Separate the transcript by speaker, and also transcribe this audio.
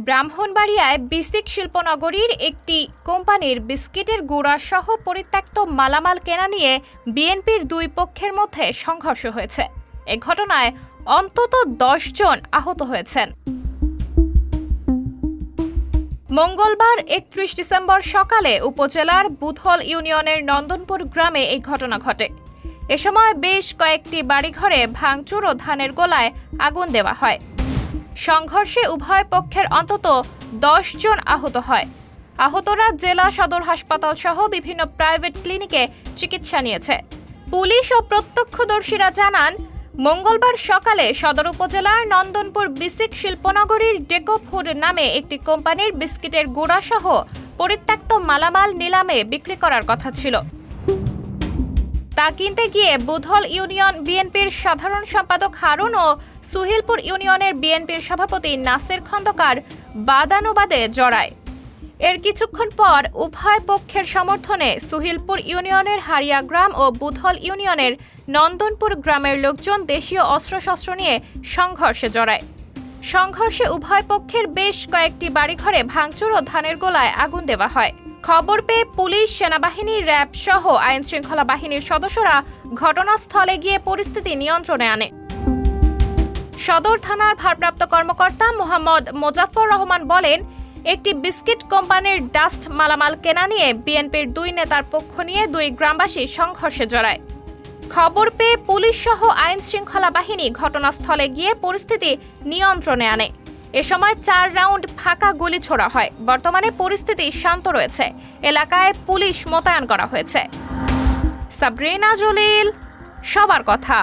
Speaker 1: ব্রাহ্মণবাড়িয়ায় বিসিক শিল্পনগরীর একটি কোম্পানির বিস্কিটের গুঁড়া সহ পরিত্যক্ত মালামাল কেনা নিয়ে বিএনপির দুই পক্ষের মধ্যে সংঘর্ষ হয়েছে। এ ঘটনায় অন্তত ১০ জন আহত হয়েছেন। মঙ্গলবার ৩১ ডিসেম্বর সকালে উপজেলার বুধল ইউনিয়নের নন্দনপুর গ্রামে এই ঘটনা ঘটে। এ সময় বেশ কয়েকটি বাড়িঘরে ভাঙচুর ও ধানের গোলায় আগুন দেওয়া হয়। সংঘর্ষে উভয় পক্ষের অন্তত ১০ জন আহত হয়। আহতরা জেলা সদর হাসপাতাল সহ বিভিন্ন প্রাইভেট ক্লিনিকে চিকিৎসা নিয়েছে। পুলিশ ও প্রত্যক্ষদর্শীরা জানান, মঙ্গলবার সকালে সদর উপজেলার নন্দনপুর বিসিক শিল্পনগরীর ডেকো ফুড নামে একটি কোম্পানির বিস্কিটের গুঁড়া সহ পরিত্যক্ত মালামাল নিলামে বিক্রি করার কথা ছিল। তা কিনতে গিয়ে বুধল ইউনিয়ন বিএনপির সাধারণ সম্পাদক হারুন ও সুহিলপুর ইউনিয়নের বিএনপির সভাপতি নাসির খন্দকার বাদানুবাদে জড়ায়। এর কিছুক্ষণ পর উভয় পক্ষের সমর্থনে সুহিলপুর ইউনিয়নের হারিয়া গ্রাম ও বুধল ইউনিয়নের নন্দনপুর গ্রামের লোকজন দেশীয় অস্ত্রশস্ত্র নিয়ে সংঘর্ষে জড়ায়। সংঘর্ষে উভয় পক্ষের বেশ কয়েকটি বাড়িঘরে ভাঙচুর ও ধানের গোলায় আগুন দেওয়া হয়। খবর পেয়ে পুলিশ, সেনাবাহিনী, র্যাব সহ আইনশৃঙ্খলা বাহিনীর সদস্যরা ঘটনাস্থলে গিয়ে পরিস্থিতি নিয়ন্ত্রণে আনে। সদর থানার ভারপ্রাপ্ত কর্মকর্তা মোহাম্মদ মোজাফফর রহমান বলেন, একটি বিস্কিট কোম্পানির ডাস্ট মালামাল কেনা নিয়ে বিএনপির দুই নেতার পক্ষ নিয়ে দুই গ্রামবাসী সংঘর্ষে জড়ায়। খবর পেয়ে পুলিশ সহ আইনশৃঙ্খলা বাহিনী ঘটনাস্থলে গিয়ে পরিস্থিতি নিয়ন্ত্রণে আনে। এ সময় ৪ রাউন্ড ফাঁকা গুলি ছোড়া হয়। বর্তমানে পরিস্থিতি শান্ত রয়েছে। এলাকায় পুলিশ মোতায়েন করা হয়েছে। সাবরিনা জলিল, সবার কথা।